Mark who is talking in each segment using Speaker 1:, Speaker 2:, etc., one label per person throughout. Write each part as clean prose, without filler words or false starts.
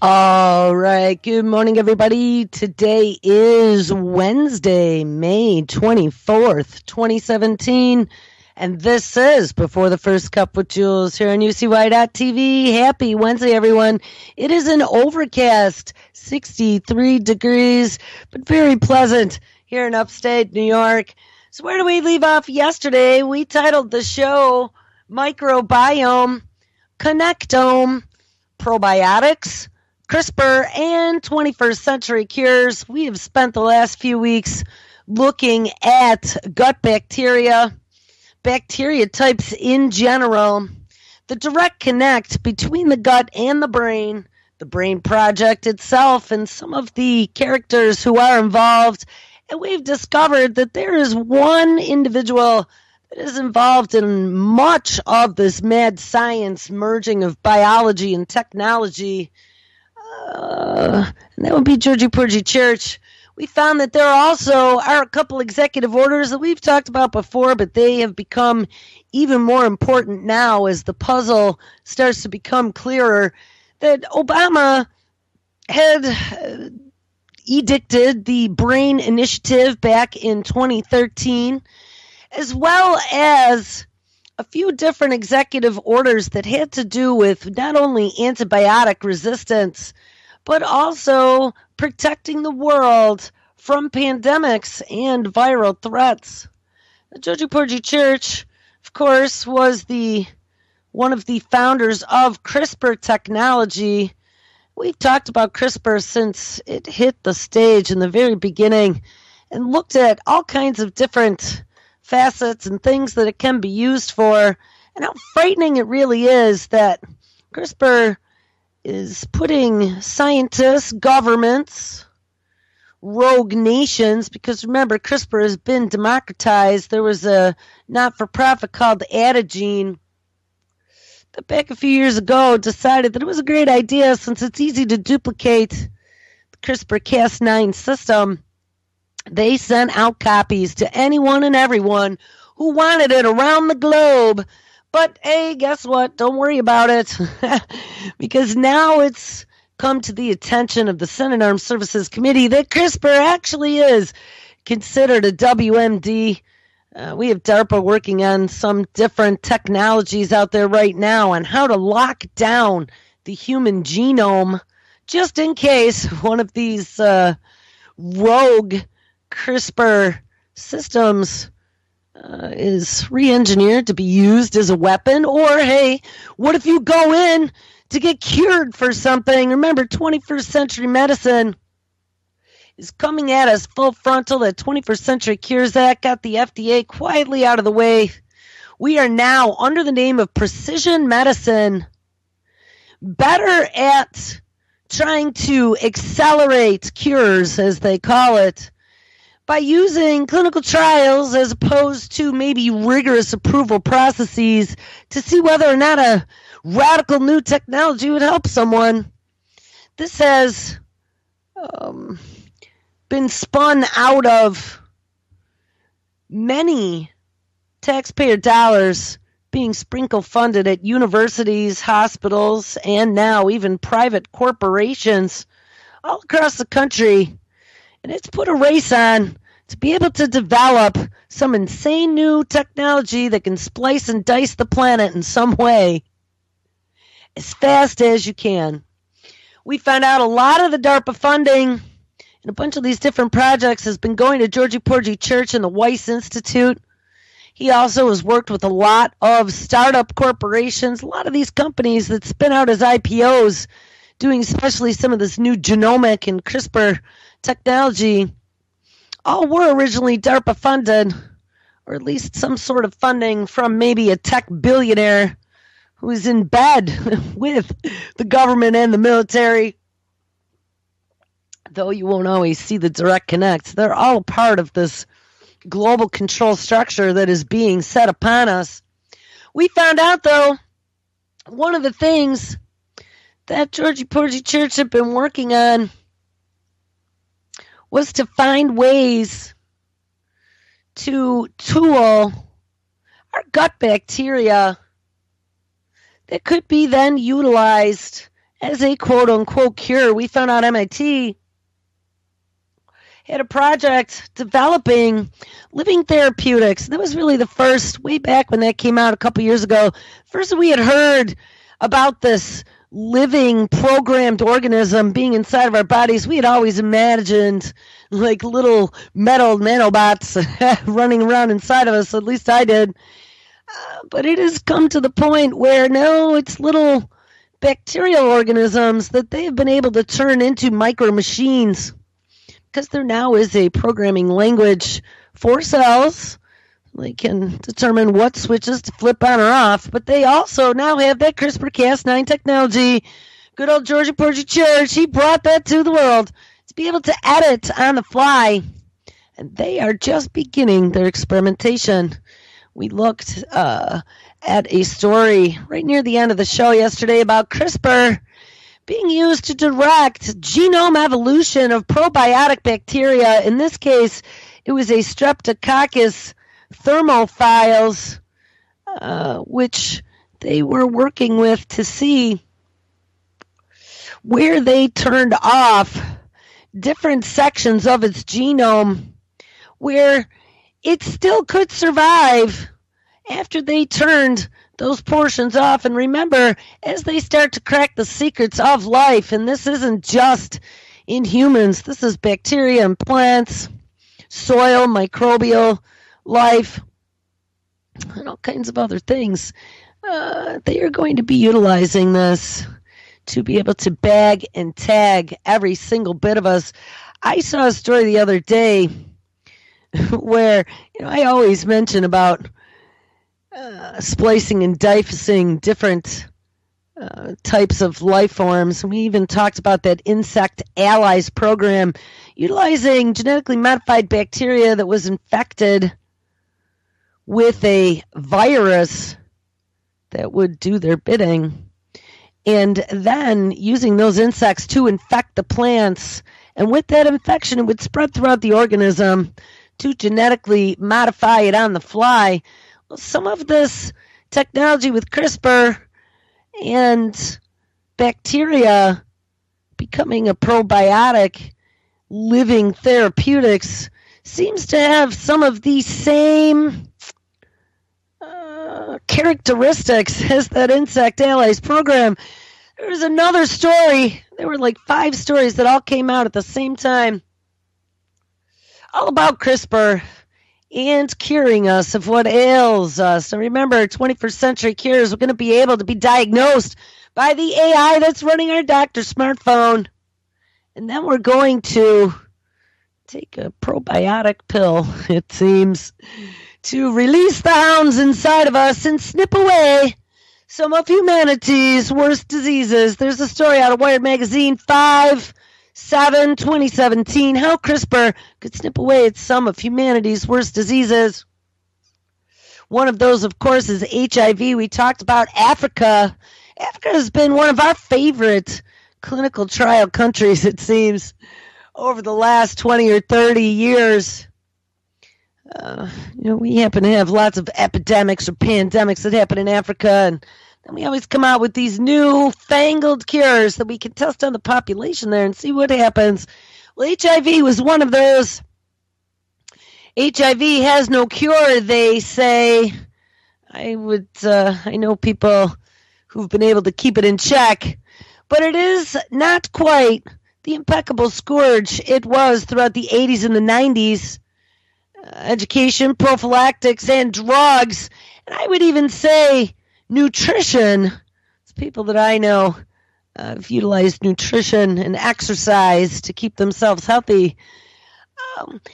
Speaker 1: All right. Good morning, everybody. Today is Wednesday, May 24th, 2017. And this is Before the First Cup with Jules here on UCY.TV. Happy Wednesday, everyone. It is an overcast 63 degrees, but very pleasant here in upstate New York. So where do we leave off yesterday? We titled the show Microbiome, Connectome, Probiotics, CRISPR, and 21st century cures. We have spent the last few weeks looking at gut bacteria types in general, the direct connect between the gut and the brain project itself, and some of the characters who are involved. And we've discovered that there is one individual that is involved in much of this mad science merging of biology and technology. And that would be Georgie Porgy Church. We found that there also are a couple executive orders that we've talked about before, but they have become even more important now as the puzzle starts to become clearer, that Obama had edicted the Brain Initiative back in 2013, as well as a few different executive orders that had to do with not only antibiotic resistance, but also protecting the world from pandemics and viral threats. The Georgie Porgy Church, of course, was one of the founders of CRISPR technology. We've talked about CRISPR since it hit the stage in the very beginning and looked at all kinds of different facets and things that it can be used for, and how frightening it really is that CRISPR is putting scientists, governments, rogue nations, because remember, CRISPR has been democratized. There was a not-for-profit called Adigene that back a few years ago decided that it was a great idea, since it's easy to duplicate the CRISPR-Cas9 system. They sent out copies to anyone and everyone who wanted it around the globe. But hey, guess what? Don't worry about it, because now it's come to the attention of the Senate Armed Services Committee that CRISPR actually is considered a WMD. We have DARPA working on some different technologies out there right now on how to lock down the human genome, just in case one of these rogue CRISPR systems is re-engineered to be used as a weapon. Or, hey, what if you go in to get cured for something? Remember, 21st century medicine is coming at us full frontal. That 21st Century Cures Act got the FDA quietly out of the way. We are now, under the name of precision medicine, better at trying to accelerate cures, as they call it, by using clinical trials as opposed to maybe rigorous approval processes to see whether or not a radical new technology would help someone. This has been spun out of many taxpayer dollars being sprinkle funded at universities, hospitals, and now even private corporations all across the country. And it's put a race on to be able to develop some insane new technology that can splice and dice the planet in some way as fast as you can. We found out a lot of the DARPA funding and a bunch of these different projects has been going to Georgie Porgy Church and the Weiss Institute. He also has worked with a lot of startup corporations, a lot of these companies that spin out as IPOs, doing especially some of this new genomic and CRISPR technology. All were originally DARPA funded, or at least some sort of funding from maybe a tech billionaire who is in bed with the government and the military. Though you won't always see the direct connect, they're all a part of this global control structure that is being set upon us. We found out, though, one of the things that Georgie Porgy Church had been working on was to find ways to tool our gut bacteria that could be then utilized as a quote-unquote cure. We found out MIT had a project developing living therapeutics. That was really the first, way back when that came out a couple years ago, first we had heard about this living programmed organism being inside of our bodies. We had always imagined like little metal nanobots running around inside of us, at least I did. But it has come to the point where no, it's little bacterial organisms that they have been able to turn into micro machines, because there now is a programming language for cells. They can determine what switches to flip on or off, but they also now have that CRISPR-Cas9 technology. Good old Georgia Porgy Church, he brought that to the world to be able to edit on the fly. And they are just beginning their experimentation. We looked at a story right near the end of the show yesterday about CRISPR being used to direct genome evolution of probiotic bacteria. In this case, it was a Streptococcus thermophiles, which they were working with to see where they turned off different sections of its genome where it still could survive after they turned those portions off. And remember, as they start to crack the secrets of life, and this isn't just in humans, this is bacteria and plants, soil, microbial life, and all kinds of other things, they are going to be utilizing this to be able to bag and tag every single bit of us. I saw a story the other day where, I always mention about splicing and diffusing different types of life forms. We even talked about that Insect Allies program, utilizing genetically modified bacteria that was infected with a virus that would do their bidding, and then using those insects to infect the plants. And with that infection, it would spread throughout the organism to genetically modify it on the fly. Well, some of this technology with CRISPR and bacteria becoming a probiotic living therapeutics seems to have some of the same characteristics as that Insect Allies program. There was another story. There were like 5 stories that all came out at the same time, all about CRISPR and curing us of what ails us. So remember, 21st century cures, we're going to be able to be diagnosed by the AI that's running our doctor's smartphone. And then we're going to take a probiotic pill, it seems, to release the hounds inside of us and snip away some of humanity's worst diseases. There's a story out of Wired Magazine, 5/7/2017, how CRISPR could snip away at some of humanity's worst diseases. One of those, of course, is HIV. We talked about Africa. Africa has been one of our favorite clinical trial countries, it seems, over the last 20 or 30 years. We happen to have lots of epidemics or pandemics that happen in Africa, and then we always come out with these new fangled cures that we can test on the population there and see what happens. Well, HIV was one of those. HIV has no cure, they say. I know people who've been able to keep it in check, but it is not quite the impeccable scourge it was throughout the 80s and the 90s. Education, prophylactics, and drugs, and I would even say nutrition. People that I know have utilized nutrition and exercise to keep themselves healthy,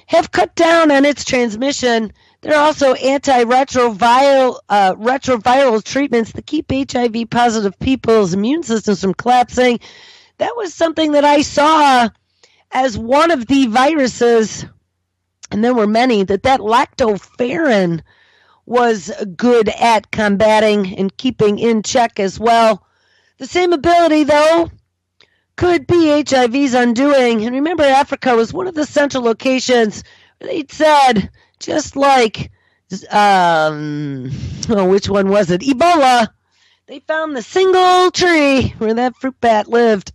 Speaker 1: have cut down on its transmission. There are also retroviral treatments that keep HIV-positive people's immune systems from collapsing. That was something that I saw as one of the viruses, and there were many, that lactoferrin was good at combating and keeping in check as well. The same ability, though, could be HIV's undoing. And remember, Africa was one of the central locations where they'd said, just like, which one was it? Ebola. They found the single tree where that fruit bat lived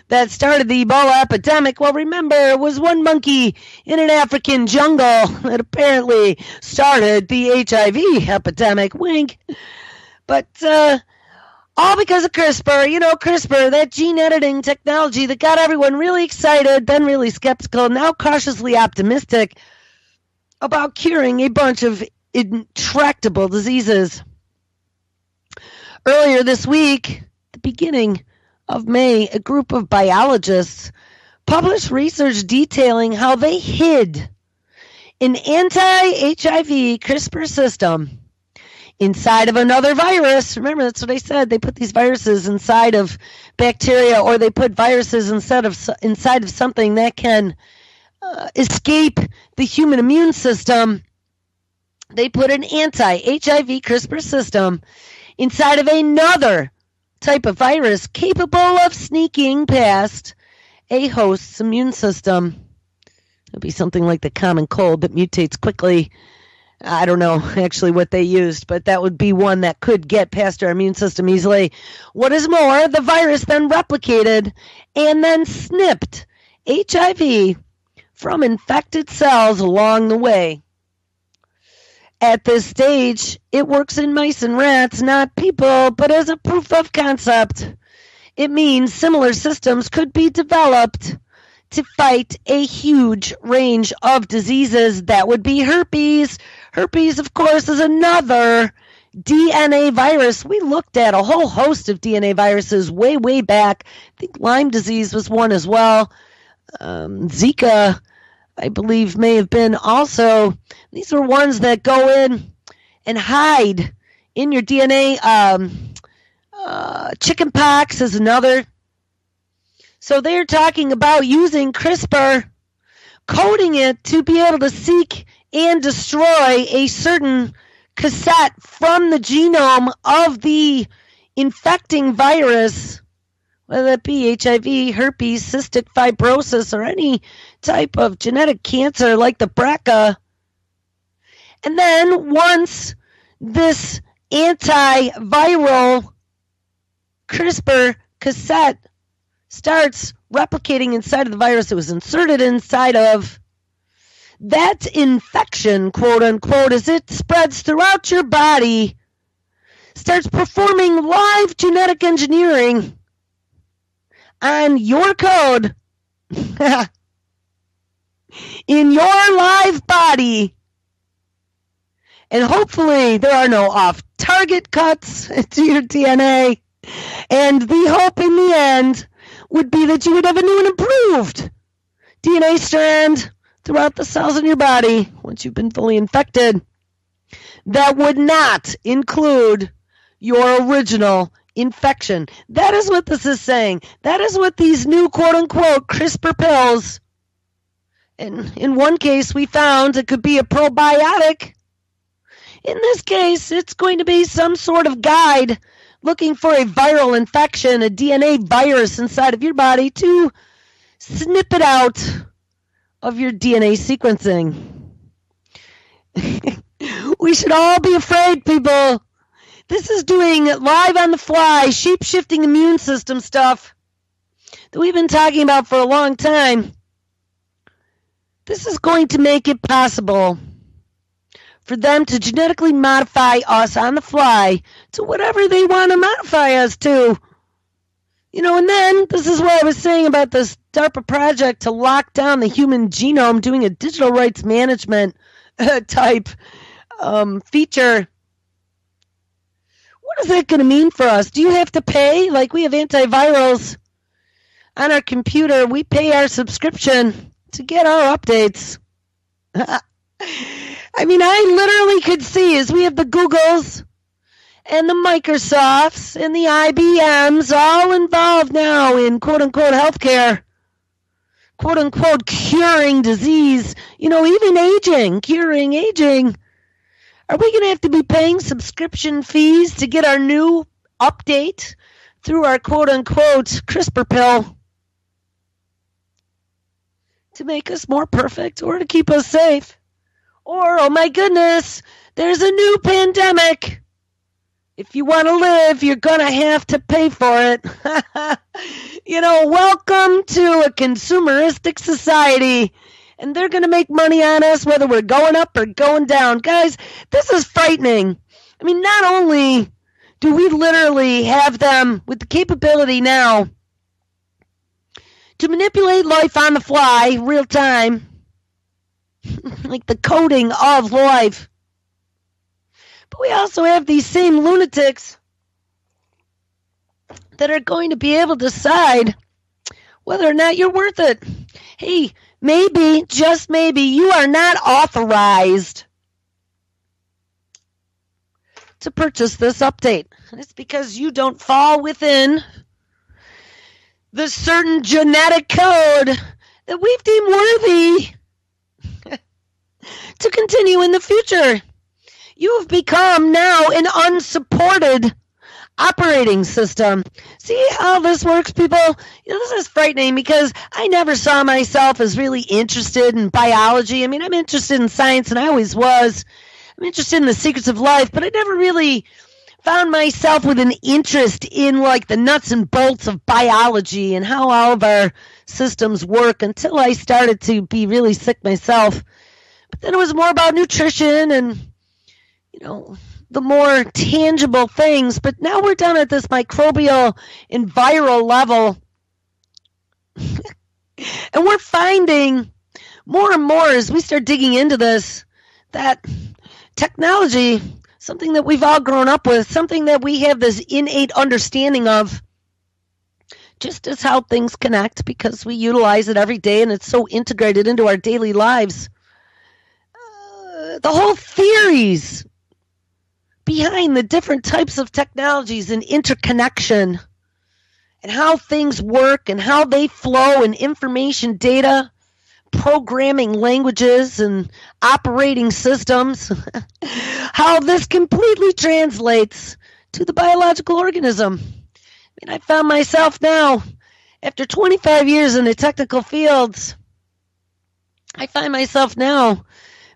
Speaker 1: that started the Ebola epidemic. Well, remember, it was one monkey in an African jungle that apparently started the HIV epidemic. Wink. But all because of CRISPR. You know, CRISPR, that gene editing technology that got everyone really excited, then really skeptical, now cautiously optimistic about curing a bunch of intractable diseases. Earlier this week, the beginning of May, a group of biologists published research detailing how they hid an anti-HIV CRISPR system inside of another virus. Remember, that's what I said. They put these viruses inside of bacteria, or they put viruses inside of something that can escape the human immune system. They put an anti-HIV CRISPR system inside of another type of virus capable of sneaking past a host's immune system. It'll be something like the common cold that mutates quickly. I don't know actually what they used, but that would be one that could get past our immune system easily. What is more, the virus then replicated and then snipped HIV from infected cells along the way. At this stage, it works in mice and rats, not people, but as a proof of concept. It means similar systems could be developed to fight a huge range of diseases. That would be herpes. Herpes, of course, is another DNA virus. We looked at a whole host of DNA viruses way, way back. I think Lyme disease was one as well. Zika, I believe, may have been also. These are ones that go in and hide in your DNA. Chicken pox is another. So they're talking about using CRISPR, coding it to be able to seek and destroy a certain cassette from the genome of the infecting virus, whether it be HIV, herpes, cystic fibrosis, or any type of genetic cancer like the BRCA. And then once this antiviral CRISPR cassette starts replicating inside of the virus it was inserted inside of, that infection, quote unquote, as it spreads throughout your body, starts performing live genetic engineering on your code in your live body. And hopefully there are no off-target cuts to your DNA. And the hope in the end would be that you would have a new and improved DNA strand throughout the cells in your body once you've been fully infected. That would not include your original infection. That is what this is saying. That is what these new quote-unquote CRISPR pills, and in one case we found it could be a probiotic. In this case, it's going to be some sort of guide looking for a viral infection, a DNA virus inside of your body to snip it out of your DNA sequencing. We should all be afraid, people. This is doing live on the fly, shape-shifting immune system stuff that we've been talking about for a long time. This is going to make it possible for them to genetically modify us on the fly to whatever they want to modify us to. You know, and then this is what I was saying about this DARPA project to lock down the human genome, doing a digital rights management type feature. What is that going to mean for us? Do you have to pay? Like, we have antivirals on our computer. We pay our subscription to get our updates. I mean, I literally could see as we have the Googles and the Microsofts and the IBMs all involved now in quote-unquote healthcare, quote-unquote curing disease, you know, even aging, curing aging. Are we going to have to be paying subscription fees to get our new update through our quote-unquote CRISPR pill to make us more perfect or to keep us safe? Or, oh my goodness, there's a new pandemic. If you want to live, you're going to have to pay for it. Welcome to a consumeristic society. And they're going to make money on us whether we're going up or going down. Guys, this is frightening. I mean, not only do we literally have them with the capability now to manipulate life on the fly, real time, like the coding of life, but we also have these same lunatics that are going to be able to decide whether or not you're worth it. Hey, maybe, just maybe, you are not authorized to purchase this update. It's because you don't fall within the certain genetic code that we've deemed worthy to continue in the future. You have become now an unsupported operating system. See how this works, people? This is frightening because I never saw myself as really interested in biology. I mean, I'm interested in science, and I always was. I'm interested in the secrets of life, but I never really found myself with an interest in like the nuts and bolts of biology and how all of our systems work until I started to be really sick myself. But then it was more about nutrition and, the more tangible things. But now we're down at this microbial and viral level. And we're finding more and more as we start digging into this that technology, something that we've all grown up with, something that we have this innate understanding of, just as how things connect because we utilize it every day and it's so integrated into our daily lives. The whole theories behind the different types of technologies and interconnection and how things work and how they flow and information data, programming languages and operating systems, how this completely translates to the biological organism. I mean, I found myself now, after 25 years in the technical fields, I find myself now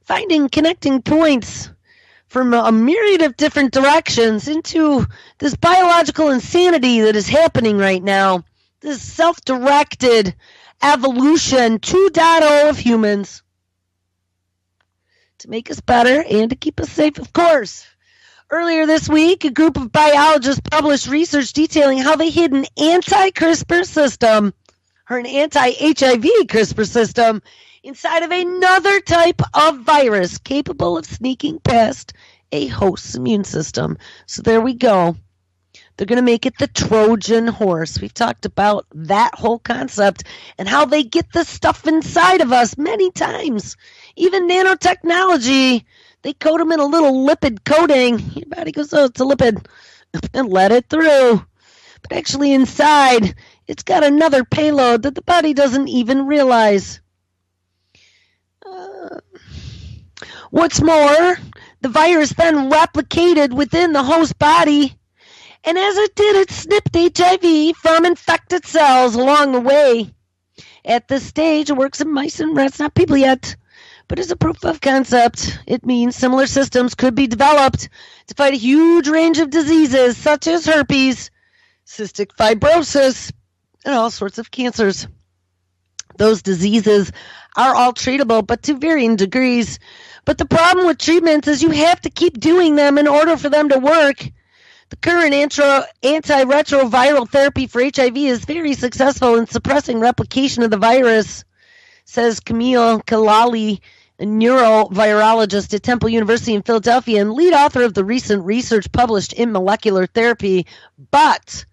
Speaker 1: finding connecting points from a myriad of different directions into this biological insanity that is happening right now, this self-directed evolution 2.0 of humans to make us better and to keep us safe, of course. Earlier this week, a group of biologists published research detailing how they hid an anti-CRISPR system, or an anti-HIV CRISPR system, inside of another type of virus capable of sneaking past a host's immune system. So there we go. They're going to make it the Trojan horse. We've talked about that whole concept and how they get this stuff inside of us many times. Even nanotechnology, they coat them in a little lipid coating. Your body goes, oh, it's a lipid, and let it through. But actually inside, it's got another payload that the body doesn't even realize. What's more, the virus then replicated within the host body, and as it did, it snipped HIV from infected cells along the way. At this stage, it works in mice and rats, not people yet, but as a proof of concept, it means similar systems could be developed to fight a huge range of diseases such as herpes, cystic fibrosis, and all sorts of cancers. Those diseases are all treatable, but to varying degrees. But the problem with treatments is you have to keep doing them in order for them to work. The current antiretroviral therapy for HIV is very successful in suppressing replication of the virus, says Camille Kalali, a neurovirologist at Temple University in Philadelphia and lead author of the recent research published in Molecular Therapy. But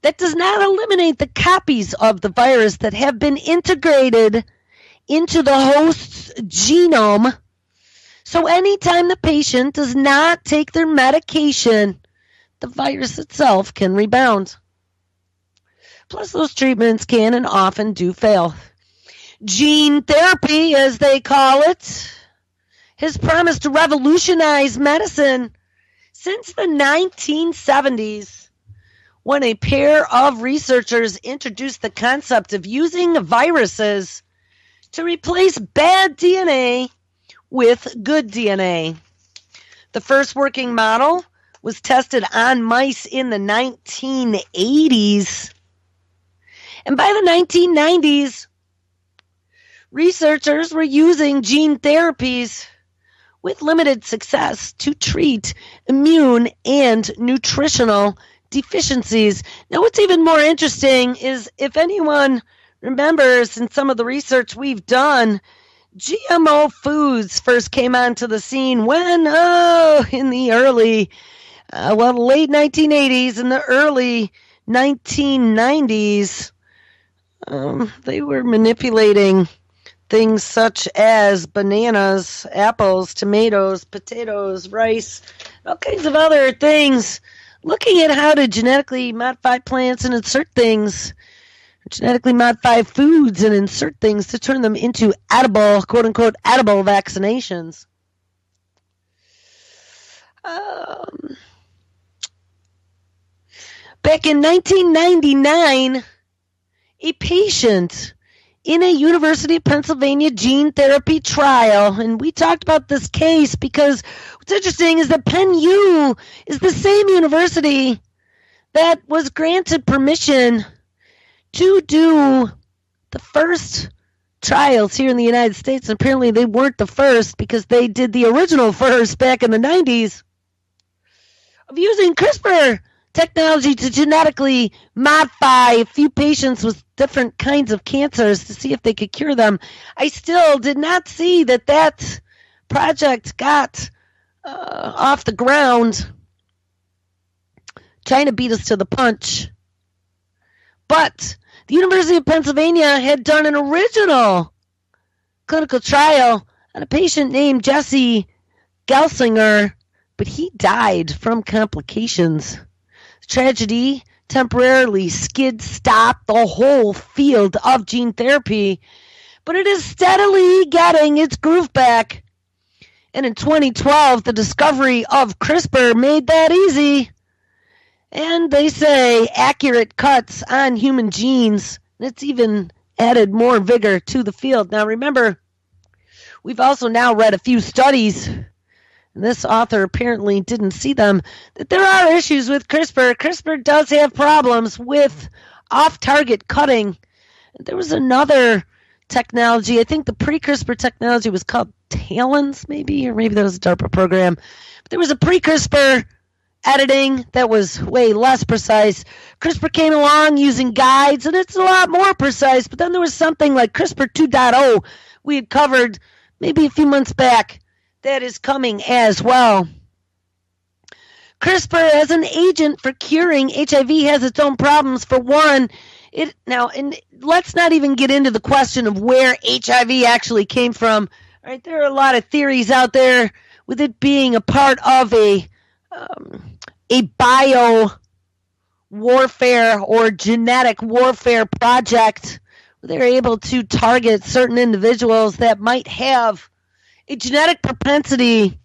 Speaker 1: that does not eliminate the copies of the virus that have been integrated into the host's genome. So anytime the patient does not take their medication, the virus itself can rebound. Plus, those treatments can and often do fail. Gene therapy, as they call it, has promised to revolutionize medicine since the 1970s, when a pair of researchers introduced the concept of using viruses to replace bad DNA with good DNA. The first working model was tested on mice in the 1980s. And by the 1990s, researchers were using gene therapies with limited success to treat immune and nutritional deficiencies. Now, what's even more interesting is if anyone remembers in some of the research we've done, GMO foods first came onto the scene when, in the early, late 1980s and the early 1990s. They were manipulating things such as bananas, apples, tomatoes, potatoes, rice, all kinds of other things, looking at how to genetically modify plants and insert things, genetically modify foods and insert things to turn them into edible, quote-unquote, edible vaccinations. Back in 1999, a patient in a University of Pennsylvania gene therapy trial, and we talked about this case because what's interesting is that Penn U is the same university that was granted permission to do the first trials here in the United States. And apparently they weren't the first because they did the original first back in the 90s of using CRISPR technology to genetically modify a few patients with different kinds of cancers to see if they could cure them. I still did not see that project got off the ground, trying to beat us to the punch. But the University of Pennsylvania had done an original clinical trial on a patient named Jesse Gelsinger, but he died from complications. Tragedy temporarily skid-stopped the whole field of gene therapy, but it is steadily getting its groove back. And in 2012, the discovery of CRISPR made that easy. And they say accurate cuts on human genes. It's even added more vigor to the field. Now remember, we've also now read a few studies, and this author apparently didn't see them, that there are issues with CRISPR. CRISPR does have problems with off-target cutting. There was another technology, I think the pre-CRISPR technology was called TALENs, maybe, or maybe that was a DARPA program. But there was a pre-CRISPR editing that was way less precise. CRISPR came along using guides, and it's a lot more precise. But then there was something like CRISPR 2.0 we had covered maybe a few months back that is coming as well. CRISPR as an agent for curing HIV has its own problems. For one, and let's not even get into the question of where HIV actually came from. All right, there are a lot of theories out there with it being a part of a bio warfare or genetic warfare project. They're able to target certain individuals that might have a genetic propensity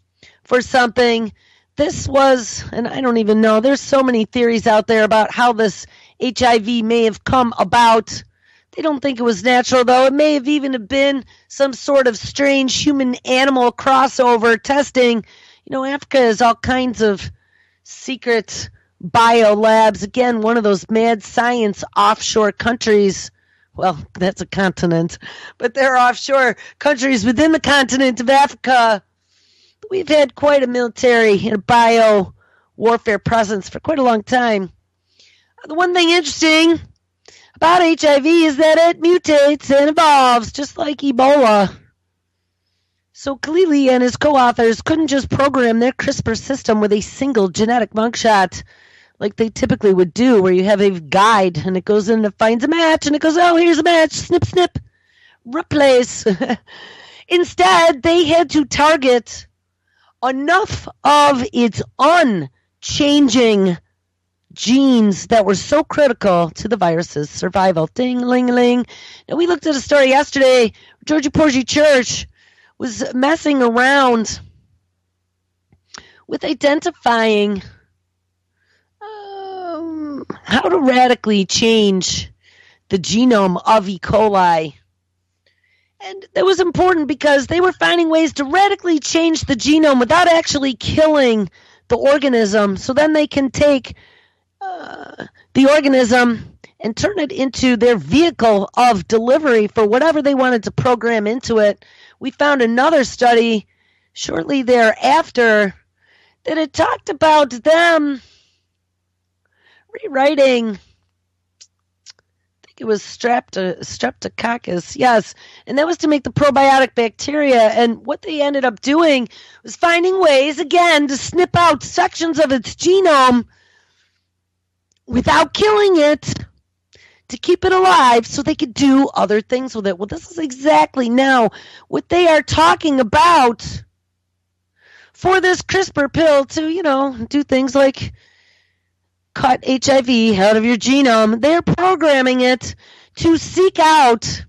Speaker 1: for something. This was, and I don't even know, there's so many theories out there about how this HIV may have come about. They don't think it was natural, though. It may have even been some sort of strange human-animal crossover testing. You know, Africa has all kinds of secret biolabs. Again, one of those mad science offshore countries. Well, that's a continent, but there are offshore countries within the continent of Africa. We've had quite a military and bio warfare presence for quite a long time. The one thing interesting about HIV is that it mutates and evolves just like Ebola. So Khalili and his co-authors couldn't just program their CRISPR system with a single genetic mugshot like they typically would do, where you have a guide and it goes in and finds a match and it goes, oh, here's a match, snip, snip, replace. Instead, they had to target enough of its unchanging genes that were so critical to the virus's survival. Ding-a-ling-a-ling. Now, we looked at a story yesterday. Georgia Porgy Church was messing around with identifying how to radically change the genome of E. coli. And that was important because they were finding ways to radically change the genome without actually killing the organism. So then they can take the organism and turn it into their vehicle of delivery for whatever they wanted to program into it. We found another study shortly thereafter that it talked about them rewriting, I think it was streptococcus, yes, and that was to make the probiotic bacteria. And what they ended up doing was finding ways, again, to snip out sections of its genome without killing it, to keep it alive so they could do other things with it. Well, this is exactly now what they are talking about for this CRISPR pill to, do things like cut HIV out of your genome. They're programming it to seek out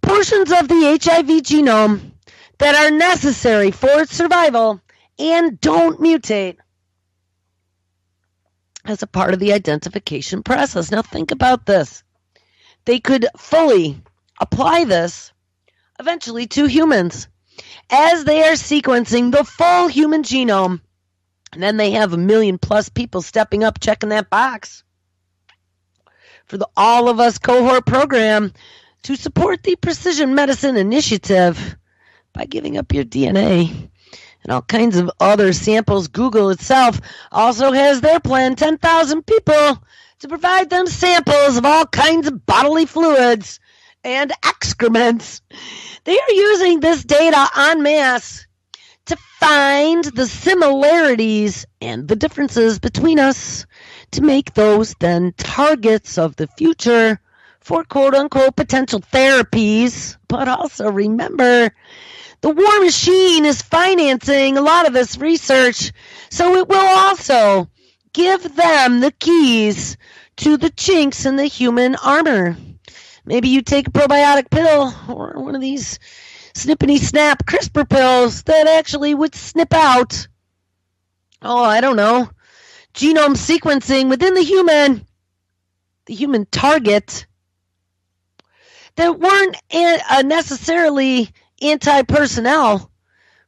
Speaker 1: portions of the HIV genome that are necessary for its survival and don't mutate as a part of the identification process. Now think about this. They could fully apply this eventually to humans as they are sequencing the full human genome. And then they have 1 million plus people stepping up, checking that box for the All of Us cohort program to support the Precision Medicine Initiative by giving up your DNA and all kinds of other samples. Google itself also has their plan, 10,000 people, to provide them samples of all kinds of bodily fluids and excrements. They are using this data en masse to find the similarities and the differences between us to make those then targets of the future for quote-unquote potential therapies. But also remember, the war machine is financing a lot of this research, so it will also give them the keys to the chinks in the human armor. Maybe you take a probiotic pill or one of these snippity-snap CRISPR pills that actually would snip out, I don't know, genome sequencing within the human target that weren't necessarily anti-personnel,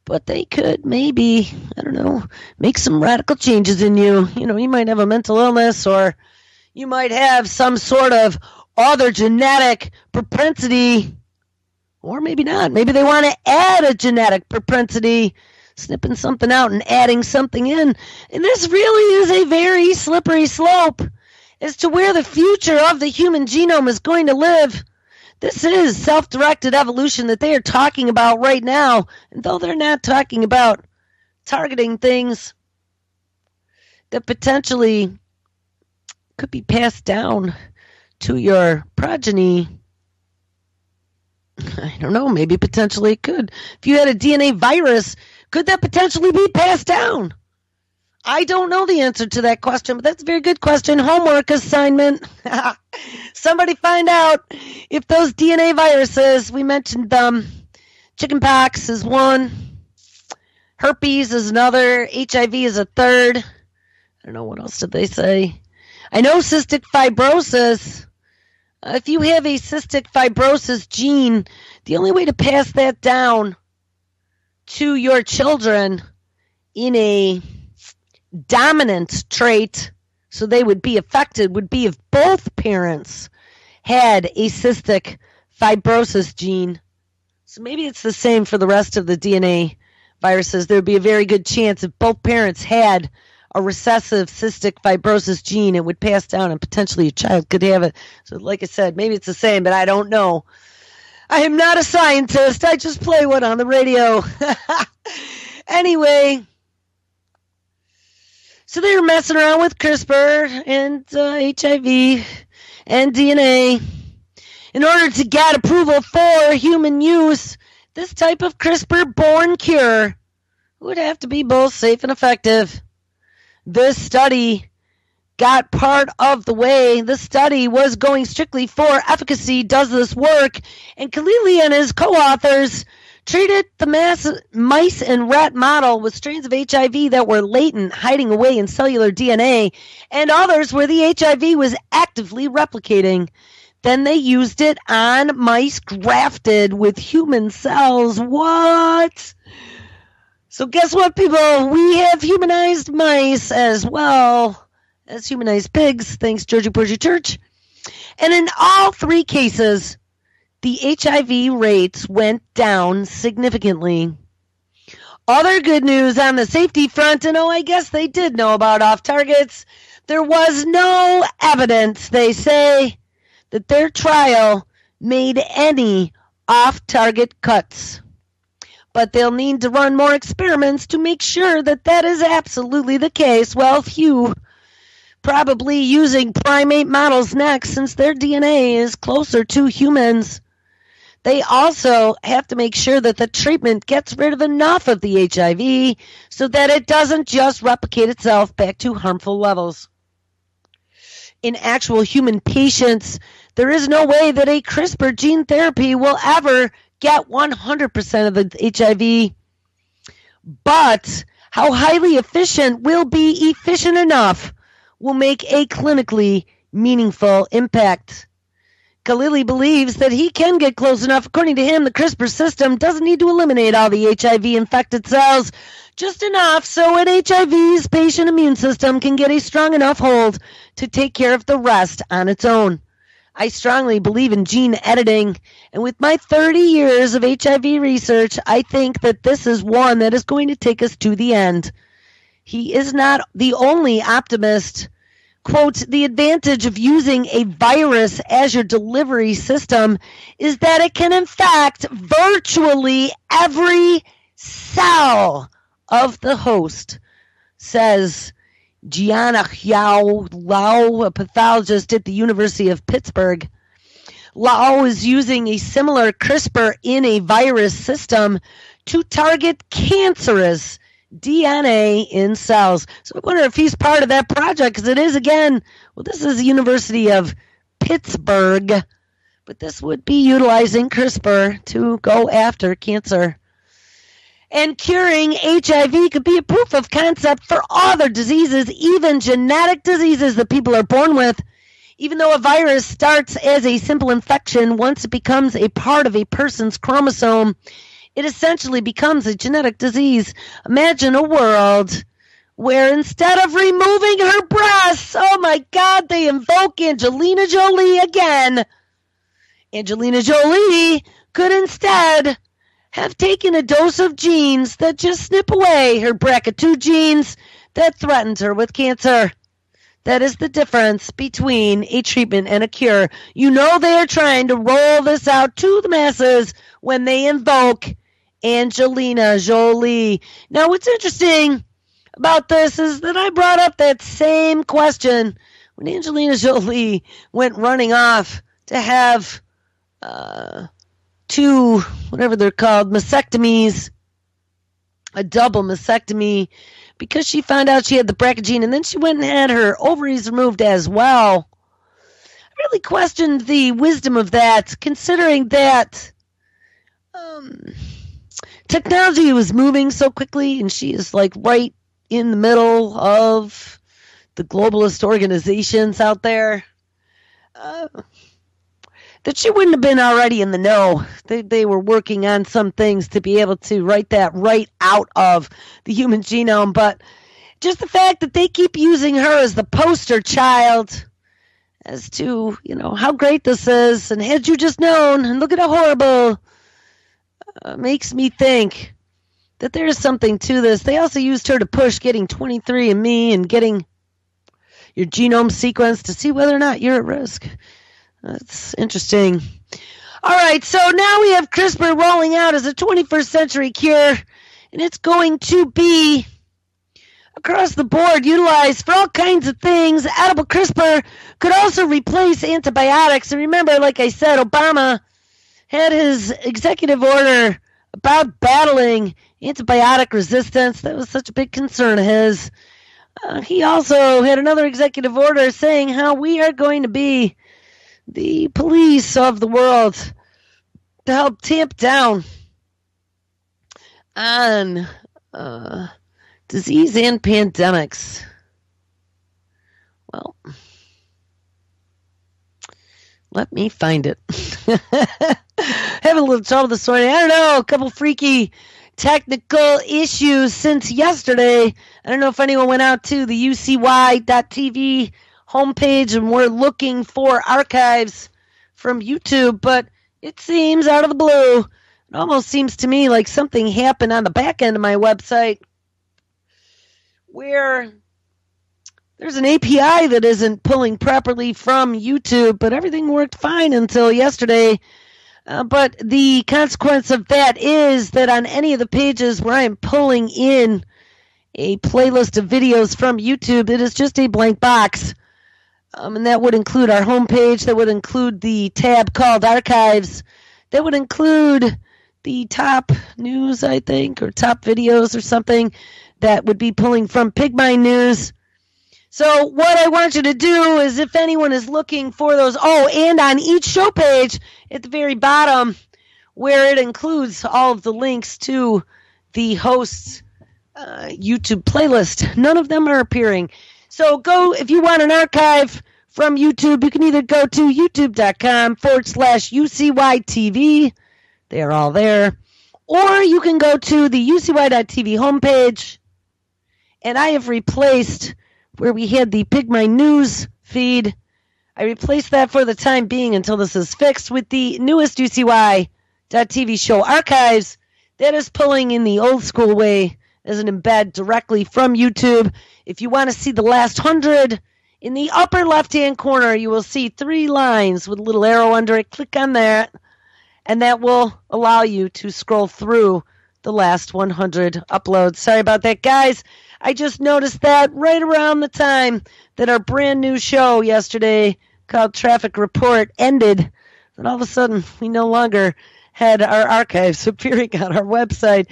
Speaker 1: but they could maybe, I don't know, make some radical changes in you. You might have a mental illness, or you might have some sort of other genetic propensity, or maybe not. Maybe they want to add a genetic propensity, snipping something out and adding something in. And this really is a very slippery slope as to where the future of the human genome is going to live. This is self-directed evolution that they are talking about right now. And though they're not talking about targeting things that potentially could be passed down to your progeny, I don't know, maybe potentially it could. If you had a DNA virus, could that potentially be passed down? I don't know the answer to that question, but that's a very good question. Homework assignment. Somebody find out if those DNA viruses, we mentioned them, chickenpox is one, herpes is another, HIV is a third. I don't know, what else did they say? I know cystic fibrosis. If you have a cystic fibrosis gene, the only way to pass that down to your children in a dominant trait, so they would be affected, would be if both parents had a cystic fibrosis gene. So maybe it's the same for the rest of the DNA viruses. There would be a very good chance if both parents had a recessive cystic fibrosis gene, it would pass down and potentially a child could have it. So like I said, maybe it's the same, but I don't know. I am not a scientist. I just play one on the radio. Anyway, so they were messing around with CRISPR and HIV and DNA in order to get approval for human use. This type of CRISPR-born cure would have to be both safe and effective. This study got part of the way. This study was going strictly for efficacy. Does this work? And Khalili and his co-authors treated the mice and rat model with strains of HIV that were latent, hiding away in cellular DNA, and others where the HIV was actively replicating. Then they used it on mice grafted with human cells. What? So guess what, people? We have humanized mice as well as humanized pigs, thanks Georgie Porgy Church. And in all three cases, the HIV rates went down significantly. Other good news on the safety front, and I guess they did know about off-targets. There was no evidence, they say, that their trial made any off-target cuts. But they'll need to run more experiments to make sure that that is absolutely the case. Well, few. Probably using primate models next, since their DNA is closer to humans. They also have to make sure that the treatment gets rid of enough of the HIV so that it doesn't just replicate itself back to harmful levels. In actual human patients, there is no way that a CRISPR gene therapy will ever get 100% of the HIV. But how highly efficient will be efficient enough will make a clinically meaningful impact. Khalili believes that he can get close enough. According to him, the CRISPR system doesn't need to eliminate all the HIV-infected cells, just enough so an HIV's patient immune system can get a strong enough hold to take care of the rest on its own. I strongly believe in gene editing, and with my 30 years of HIV research, I think that this is one that is going to take us to the end. He is not the only optimist. Quote, the advantage of using a virus as your delivery system is that it can infect virtually every cell of the host, says Gianna Lau, a pathologist at the University of Pittsburgh. Lau is using a similar CRISPR in a virus system to target cancerous DNA in cells. So I wonder if he's part of that project, because it is, again, well, this is the University of Pittsburgh, but this would be utilizing CRISPR to go after cancer. And curing HIV could be a proof of concept for other diseases, even genetic diseases that people are born with. Even though a virus starts as a simple infection, once it becomes a part of a person's chromosome, it essentially becomes a genetic disease. Imagine a world where instead of removing her breasts, oh my God, they invoke Angelina Jolie again. Angelina Jolie could instead have taken a dose of genes that just snip away her BRCA2 genes that threatens her with cancer. That is the difference between a treatment and a cure. You know they are trying to roll this out to the masses when they invoke Angelina Jolie. Now, what's interesting about this is that I brought up that same question when Angelina Jolie went running off to have two, whatever they're called, mastectomies, a double mastectomy, because she found out she had the BRCA gene, and then she went and had her ovaries removed as well. I really questioned the wisdom of that, considering that technology was moving so quickly, and she is like right in the middle of the globalist organizations out there. That she wouldn't have been already in the know. They were working on some things to be able to write that right out of the human genome. But just the fact that they keep using her as the poster child as to, how great this is. And had you just known, and look at how horrible, makes me think that there is something to this. They also used her to push getting 23andMe and getting your genome sequenced to see whether or not you're at risk. That's interesting. All right, so now we have CRISPR rolling out as a 21st century cure, and it's going to be across the board utilized for all kinds of things. Edible CRISPR could also replace antibiotics. And remember, like I said, Obama had his executive order about battling antibiotic resistance. That was such a big concern of his. He also had another executive order saying how we are going to be the police of the world to help tamp down on disease and pandemics. Well, let me find it. Having a little trouble this morning. I don't know, a couple freaky technical issues since yesterday. I don't know if anyone went out to the UCY.tv homepage and were looking for archives from YouTube, but it seems out of the blue. It almost seems to me like something happened on the back end of my website where there's an API that isn't pulling properly from YouTube, but everything worked fine until yesterday. But the consequence of that is that on any of the pages where I am pulling in a playlist of videos from YouTube, it is just a blank box. And that would include our homepage. That would include the tab called Archives. That would include the top news, I think, or top videos or something that would be pulling from Pigmine News. So what I want you to do is, if anyone is looking for those, and on each show page at the very bottom where it includes all of the links to the host's YouTube playlist, none of them are appearing. So go, if you want an archive from YouTube, you can either go to youtube.com/UCYTV. They are all there. Or you can go to the UCY.TV homepage, and I have replaced where we had the Pigmine News feed. I replaced that for the time being until this is fixed with the newest UCY.TV show archives. That is pulling in the old school way as an embed directly from YouTube. If you want to see the last 100, in the upper left-hand corner, you will see 3 lines with a little arrow under it. Click on that, and that will allow you to scroll through the last 100 uploads. Sorry about that, guys. I just noticed that right around the time that our brand new show yesterday called Traffic Report ended, and all of a sudden we no longer had our archives appearing on our website.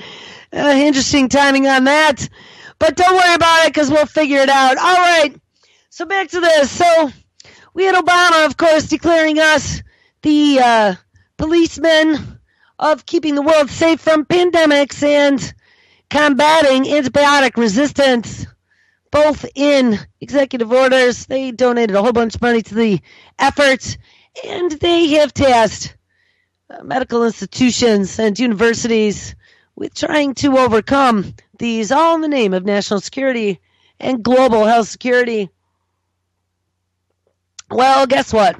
Speaker 1: Interesting timing on that, but don't worry about it because we'll figure it out. All right, so back to this. So we had Obama, of course, declaring us the policemen of keeping the world safe from pandemics and combating antibiotic resistance, both in executive orders. They donated a whole bunch of money to the effort, and they have tasked medical institutions and universities with trying to overcome these, all in the name of national security and global health security. Well, guess what?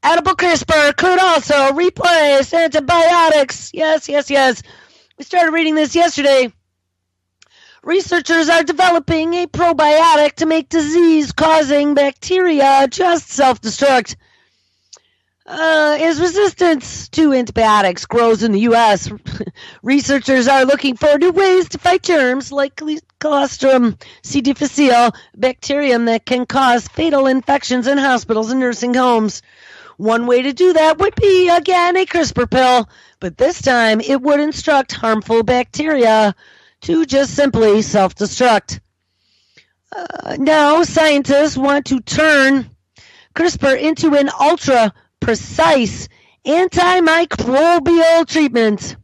Speaker 1: Edible CRISPR could also replace antibiotics. Yes. We started reading this yesterday. Researchers are developing a probiotic to make disease-causing bacteria just self-destruct. As resistance to antibiotics grows in the U.S., researchers are looking for new ways to fight germs like Clostridium C. difficile, bacterium that can cause fatal infections in hospitals and nursing homes. One way to do that would be, again, a CRISPR pill, but this time it would instruct harmful bacteria to just simply self-destruct. Now, scientists want to turn CRISPR into an ultra-precise antimicrobial treatment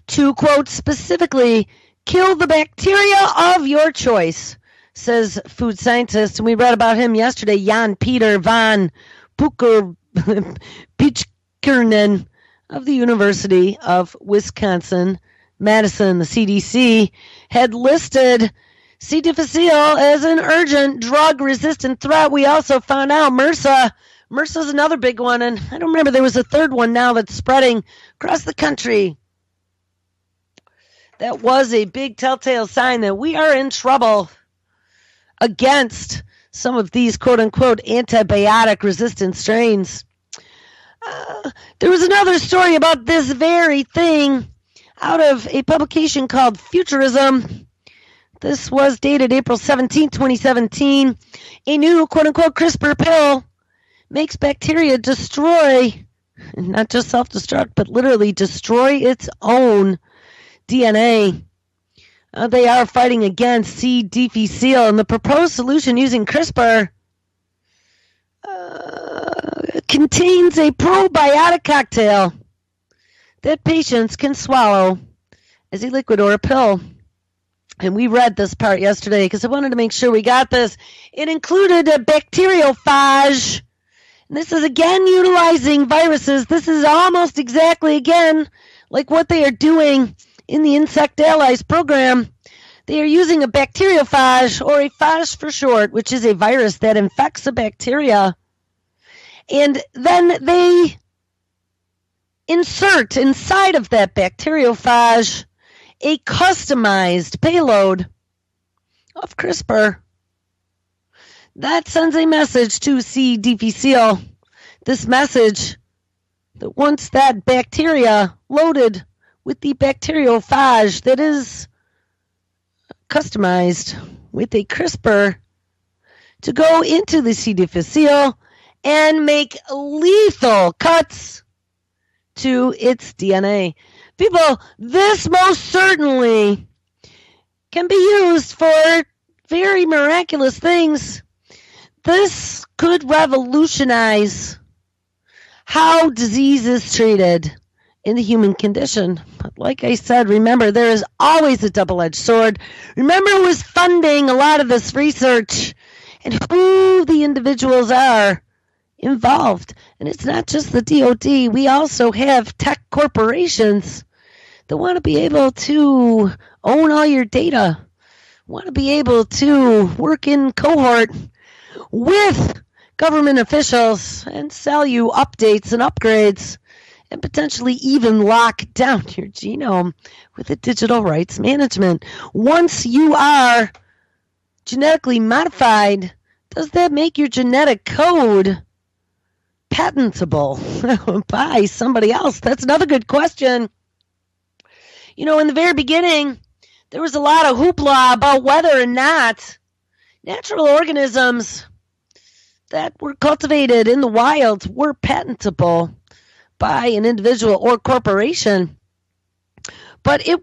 Speaker 1: to, quote, specifically kill the bacteria of your choice, says food scientist. And we read about him yesterday, Jan Peter van Pichkernen of the University of Wisconsin Madison. The CDC had listed C. difficile as an urgent drug-resistant threat. We also found out MRSA. MRSA's another big one, and I don't remember, there was a third one now that's spreading across the country. That was a big telltale sign that we are in trouble against some of these quote-unquote antibiotic-resistant strains. There was another story about this very thing out of a publication called Futurism. This was dated April 17, 2017. A new quote-unquote CRISPR pill makes bacteria destroy, not just self-destruct, but literally destroy its own DNA. They are fighting against C. difficile, and the proposed solution using CRISPR contains a probiotic cocktail that patients can swallow as a liquid or a pill. And we read this part yesterday because I wanted to make sure we got this. It included a bacteriophage. And this is again utilizing viruses. This is almost exactly, again, like what they are doing in the Insect Allies program. They are using a bacteriophage, or a phage for short, which is a virus that infects a bacteria. And then they insert inside of that bacteriophage a customized payload of CRISPR. That sends a message to C. difficile. This message that once that bacteria loaded with the bacteriophage that is customized with a CRISPR to go into the C. difficile and make lethal cuts to its DNA. People, this most certainly can be used for very miraculous things. This could revolutionize how disease is treated in the human condition. But like I said, remember, there is always a double-edged sword. Remember who is funding a lot of this research and who the individuals are involved. And it's not just the DOD. We also have tech corporations that want to be able to own all your data, want to be able to work in cohort with government officials and sell you updates and upgrades and potentially even lock down your genome with a digital rights management. Once you are genetically modified, does that make your genetic code patentable by somebody else? That's another good question. You know, in the very beginning, there was a lot of hoopla about whether or not natural organisms that were cultivated in the wild were patentable by an individual or corporation. But it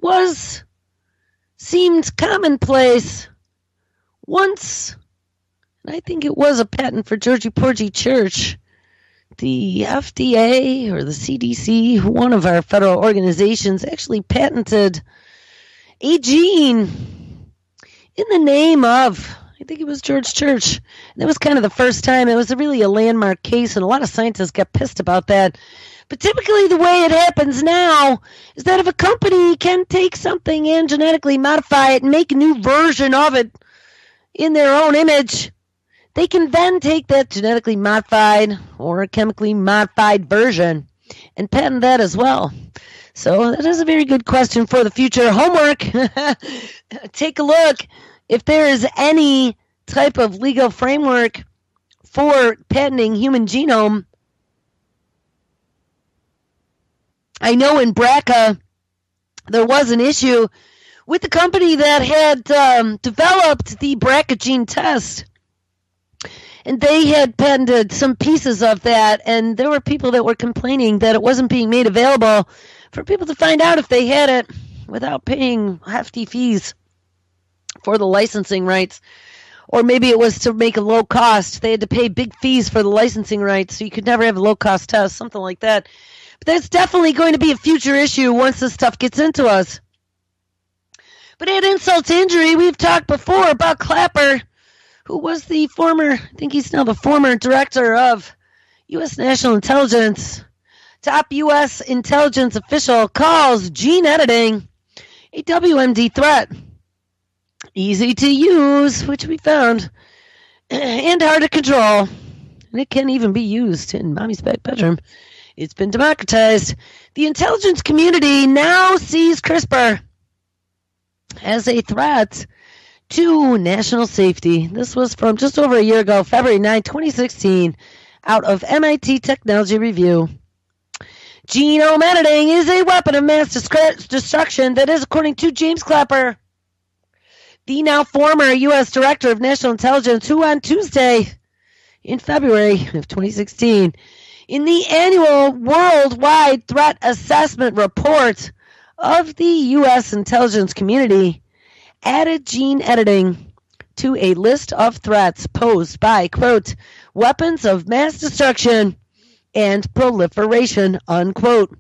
Speaker 1: seemed commonplace once, and I think it was a patent for Georgie Porgy Church, the FDA or the CDC, one of our federal organizations, actually patented a gene in the name of, I think it was George Church. And that was kind of the first time. It was really a landmark case, and a lot of scientists got pissed about that. But typically the way it happens now is that if a company can take something and genetically modify it and make a new version of it in their own image, they can then take that genetically modified or chemically modified version and patent that as well. So that is a very good question for the future homework. Take a look if there is any type of legal framework for patenting human genome. I know in BRCA there was an issue with the company that had developed the BRCA gene test. And they had patented some pieces of that, and there were people that were complaining that it wasn't being made available for people to find out if they had it without paying hefty fees for the licensing rights. Or maybe it was to make a low cost. They had to pay big fees for the licensing rights, so you could never have a low-cost test, something like that. But that's definitely going to be a future issue once this stuff gets into us. But add insult to injury, we've talked before about Clapper, who was the former, I think he's now the former director of U.S. National Intelligence. Top U.S. intelligence official calls gene editing a WMD threat. Easy to use, which we found, and hard to control. And it can even be used in mommy's back bedroom. It's been democratized. The intelligence community now sees CRISPR as a threat to national safety. This was from just over a year ago, February 9, 2016, out of MIT Technology Review. Genome editing is a weapon of mass destruction that is, according to James Clapper, the now former U.S. Director of National Intelligence, who on Tuesday in February of 2016, in the annual Worldwide Threat Assessment Report of the U.S. intelligence community, added gene editing to a list of threats posed by, quote, weapons of mass destruction and proliferation, unquote.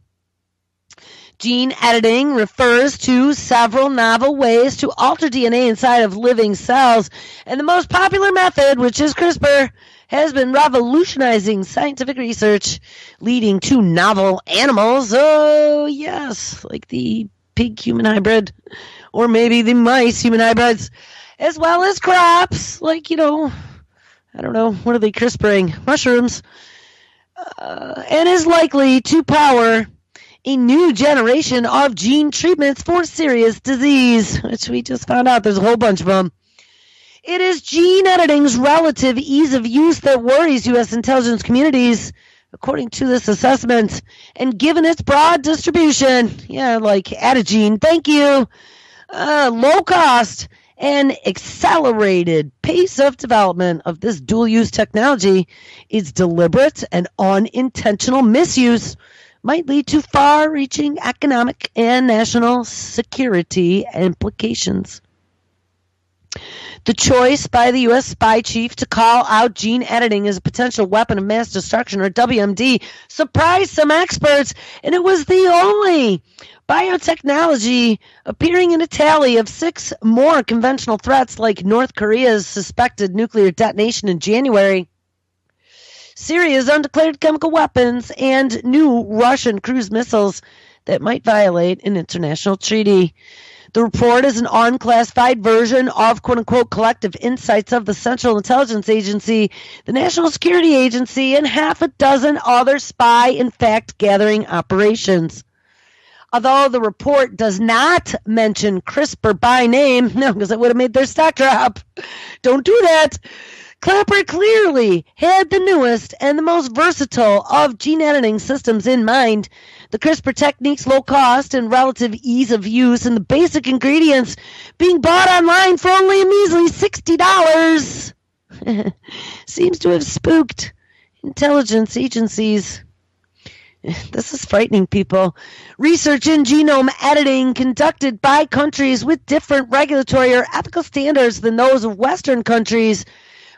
Speaker 1: Gene editing refers to several novel ways to alter DNA inside of living cells, and the most popular method, which is CRISPR, has been revolutionizing scientific research, leading to novel animals. Oh, yes, like the pig-human hybrid, or maybe the mice-human hybrids, as well as crops, like, I don't know, what are they CRISPRing? Mushrooms. And is likely to power a new generation of gene treatments for serious disease, which we just found out there's a whole bunch of them. It is gene editing's relative ease of use that worries U.S. intelligence communities, according to this assessment, and given its broad distribution, like Adigene, thank you, low cost, and accelerated pace of development of this dual-use technology, its deliberate and unintentional misuse might lead to far-reaching economic and national security implications. The choice by the U.S. spy chief to call out gene editing as a potential weapon of mass destruction, or WMD, surprised some experts, and it was the only biotechnology appearing in a tally of 6 more conventional threats, like North Korea's suspected nuclear detonation in January, Syria's undeclared chemical weapons, and new Russian cruise missiles that might violate an international treaty. The report is an unclassified version of, quote-unquote, collective insights of the Central Intelligence Agency, the National Security Agency, and half a dozen other spy and fact-gathering operations. Although the report does not mention CRISPR by name, no, because it would have made their stock drop. Don't do that. Clapper clearly had the newest and the most versatile of gene editing systems in mind. The CRISPR technique's low cost and relative ease of use, and the basic ingredients being bought online for only a measly $60 seems to have spooked intelligence agencies. This is frightening, people. Research in genome editing conducted by countries with different regulatory or ethical standards than those of Western countries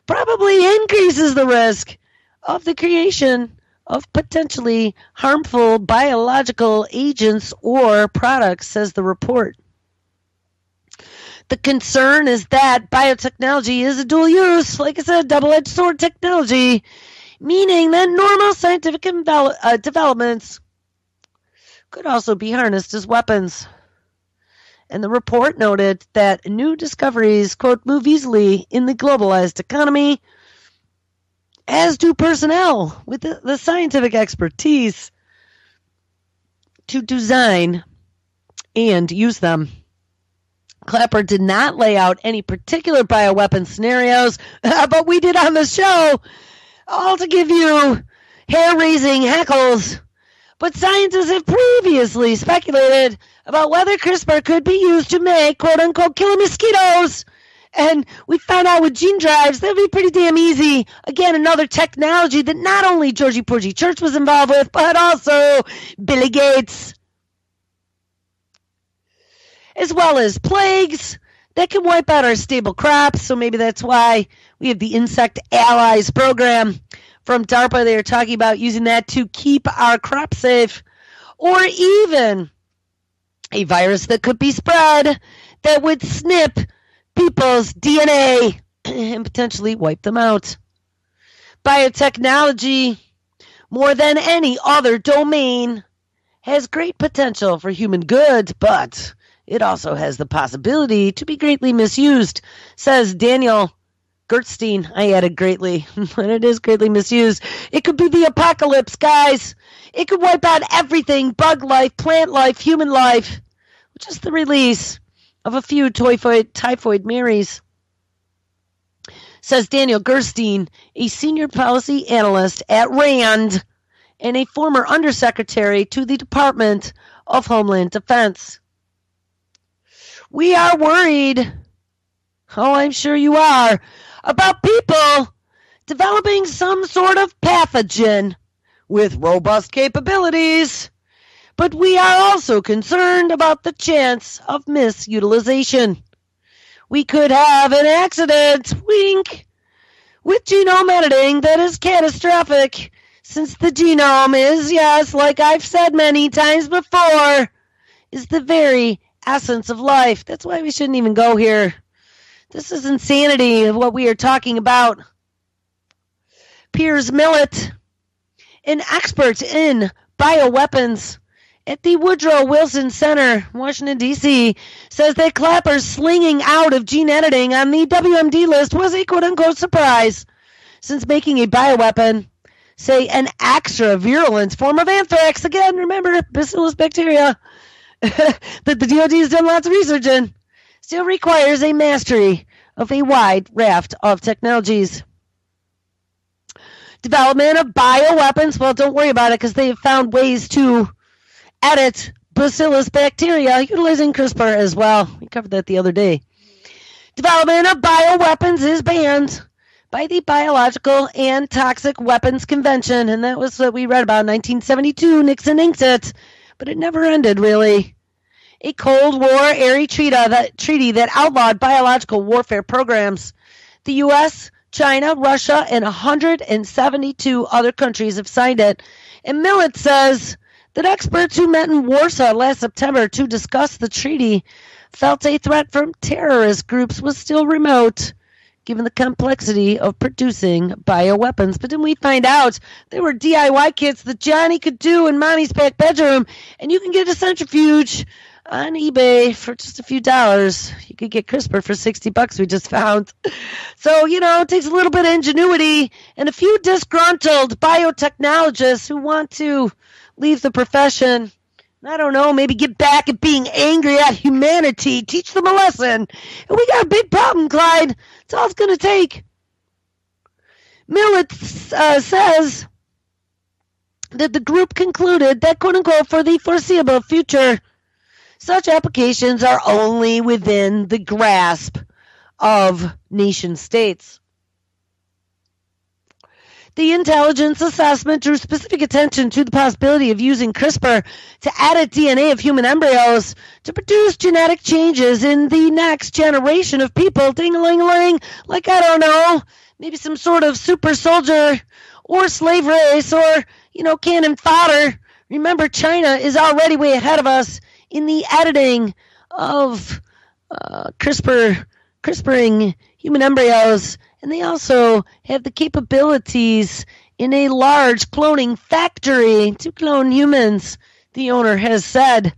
Speaker 1: probably increases the risk of the creation of potentially harmful biological agents or products, says the report. The concern is that biotechnology is a dual use, like I said, double-edged sword technology, meaning that normal scientific developments could also be harnessed as weapons. And the report noted that new discoveries, quote, move easily in the globalized economy, as do personnel with the scientific expertise to design and use them. Clapper did not lay out any particular bioweapon scenarios, but we did on the show, all to give you hair-raising heckles. But scientists have previously speculated about whether CRISPR could be used to make, quote-unquote, killer mosquitoes. And we found out with gene drives, that would be pretty damn easy. Again, another technology that not only Georgie Porgy Church was involved with, but also Billy Gates. As well as plagues that can wipe out our stable crops. So maybe that's why we have the Insect Allies program from DARPA. They are talking about using that to keep our crops safe. Or even a virus that could be spread that would snip people's DNA and potentially wipe them out. Biotechnology, more than any other domain, has great potential for human good, but it also has the possibility to be greatly misused, says Daniel Gerstein. I added greatly, but it is greatly misused. It could be the apocalypse, guys. It could wipe out everything, bug life, plant life, human life, with just the release of a few typhoid Marys, says Daniel Gerstein, a senior policy analyst at RAND and a former undersecretary to the Department of Homeland Defense. We are worried, oh, I'm sure you are, about people developing some sort of pathogen with robust capabilities. But we are also concerned about the chance of misutilization. We could have an accident, wink, with genome editing that is catastrophic, since the genome is, yes, like I've said many times before, is the very essence of life. That's why we shouldn't even go here. This is insanity of what we are talking about. Piers Millett, an expert in bioweapons at the Woodrow Wilson Center, Washington, D.C., says that Clapper's slinging out of gene editing on the WMD list was a quote-unquote surprise, since making a bioweapon, say an extra virulent form of anthrax, again, remember, bacillus bacteria, that the DoD has done lots of research in, still requires a mastery of a wide raft of technologies. Development of bioweapons, well, don't worry about it because they have found ways to edit bacillus bacteria utilizing CRISPR as well. We covered that the other day. Development of bioweapons is banned by the Biological and Toxic Weapons Convention, and that was what we read about in 1972. Nixon inked it, but it never ended, really. A Cold War-era treaty that outlawed biological warfare programs. The U.S., China, Russia, and 172 other countries have signed it. And Millett says that experts who met in Warsaw last September to discuss the treaty felt a threat from terrorist groups was still remote, given the complexity of producing bioweapons. But then we find out there were DIY kits that Johnny could do in Mommy's back bedroom, and you can get a centrifuge on eBay for just a few dollars. You could get CRISPR for $60, we just found. So, it takes a little bit of ingenuity and a few disgruntled biotechnologists who want to leave the profession. I don't know, maybe get back at being angry at humanity, teach them a lesson. And we got a big problem, Clyde. That's all it's going to take. Millett says that the group concluded that, quote-unquote, for the foreseeable future, such applications are only within the grasp of nation states. The intelligence assessment drew specific attention to the possibility of using CRISPR to edit DNA of human embryos to produce genetic changes in the next generation of people. Ding-a-ling-a-ling, like, I don't know, maybe some sort of super soldier or slave race or, cannon fodder. Remember, China is already way ahead of us in the editing of CRISPRing human embryos, and they also have the capabilities in a large cloning factory to clone humans, the owner has said.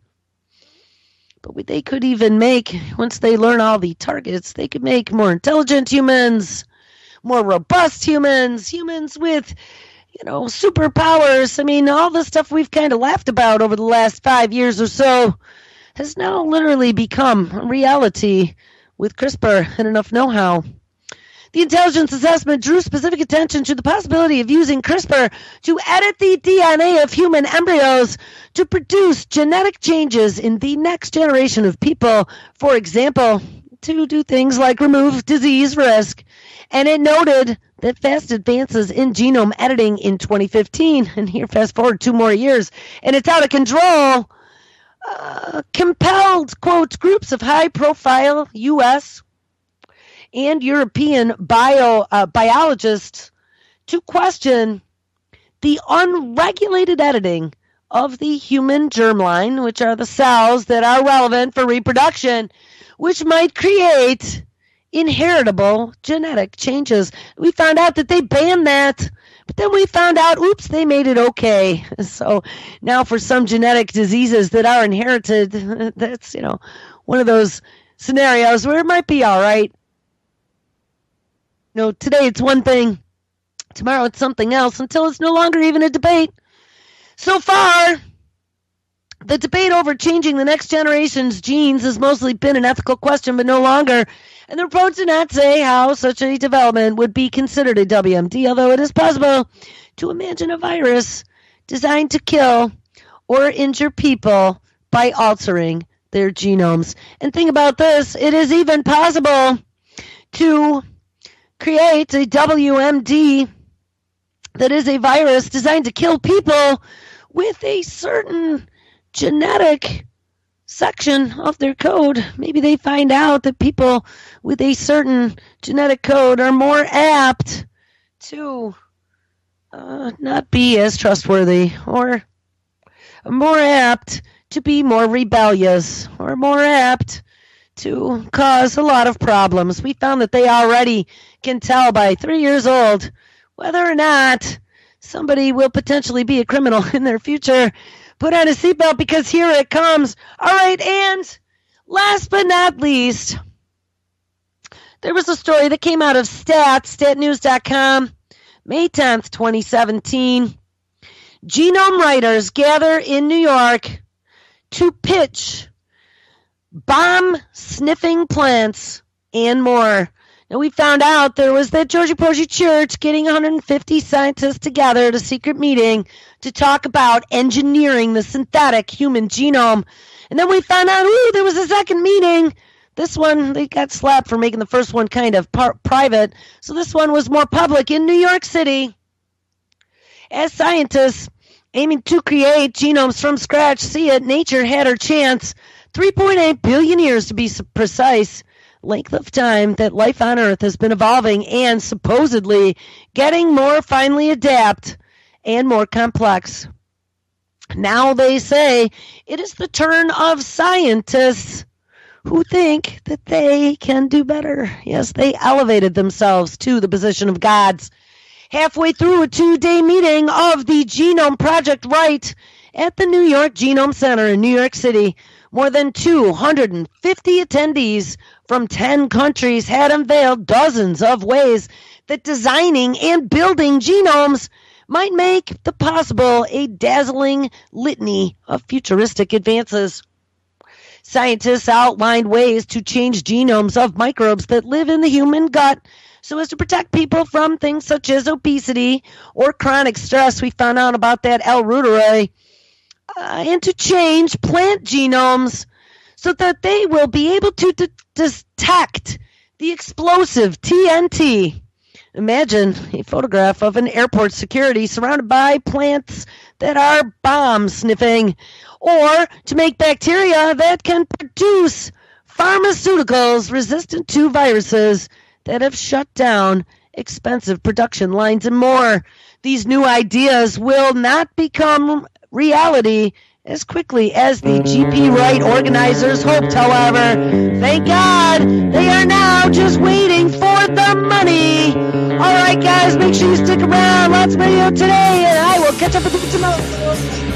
Speaker 1: But they could even make, once they learn all the targets, they could make more intelligent humans, more robust humans, humans with superpowers. I mean, all the stuff we've kind of laughed about over the last 5 years or so has now literally become a reality with CRISPR and enough know-how. The intelligence assessment drew specific attention to the possibility of using CRISPR to edit the DNA of human embryos to produce genetic changes in the next generation of people, for example, to do things like remove disease risk. And it noted that fast advances in genome editing in 2015, and here fast forward 2 more years, and it's out of control, compelled, quote, groups of high-profile U.S. and European biologists to question the unregulated editing of the human germline, which are the cells that are relevant for reproduction, which might create inheritable genetic changes. We found out that they banned that, but then we found out, oops, they made it okay. So now for some genetic diseases that are inherited, that's, one of those scenarios where it might be all right. Today it's one thing, tomorrow it's something else, until it's no longer even a debate. So far, the debate over changing the next generation's genes has mostly been an ethical question, but no longer. And the reports do not say how such a development would be considered a WMD, although it is possible to imagine a virus designed to kill or injure people by altering their genomes. And think about this, it is even possible to create a WMD that is a virus designed to kill people with a certain genetic section of their code. Maybe they find out that people with a certain genetic code are more apt to not be as trustworthy, or more apt to be more rebellious or more apt to cause a lot of problems. We found that they already can tell by 3 years old whether or not somebody will potentially be a criminal in their future. Put on a seatbelt because here it comes. All right, and last but not least, there was a story that came out of statnews.com, May 10th, 2017. Genome writers gather in New York to pitch bomb-sniffing plants and more. Now, we found out there was that Georgia Porgy Church getting 150 scientists together at a secret meeting to talk about engineering the synthetic human genome. And then we found out, there was a second meeting. This one, they got slapped for making the first one kind of private. So this one was more public in New York City. As scientists aiming to create genomes from scratch see it, nature had her chance. 3.8 billion years to be precise, length of time that life on Earth has been evolving and supposedly getting more finely adapt and more complex. Now they say it is the turn of scientists who think that they can do better. Yes, they elevated themselves to the position of gods. Halfway through a 2-day meeting of the Genome Project right at the New York Genome Center in New York City, more than 250 attendees from 10 countries had unveiled dozens of ways that designing and building genomes might make the possible a dazzling litany of futuristic advances. Scientists outlined ways to change genomes of microbes that live in the human gut so as to protect people from things such as obesity or chronic stress. We found out about that L. reuteri. And to change plant genomes so that they will be able to detect the explosive TNT. Imagine a photograph of an airport security surrounded by plants that are bomb sniffing, or to make bacteria that can produce pharmaceuticals resistant to viruses that have shut down expensive production lines and more. These new ideas will not become reality as quickly as the GP right organizers hoped, however. Thank God they are now just waiting for the money. All right, guys, make sure you stick around. Lots of video today, and I will catch up with you tomorrow.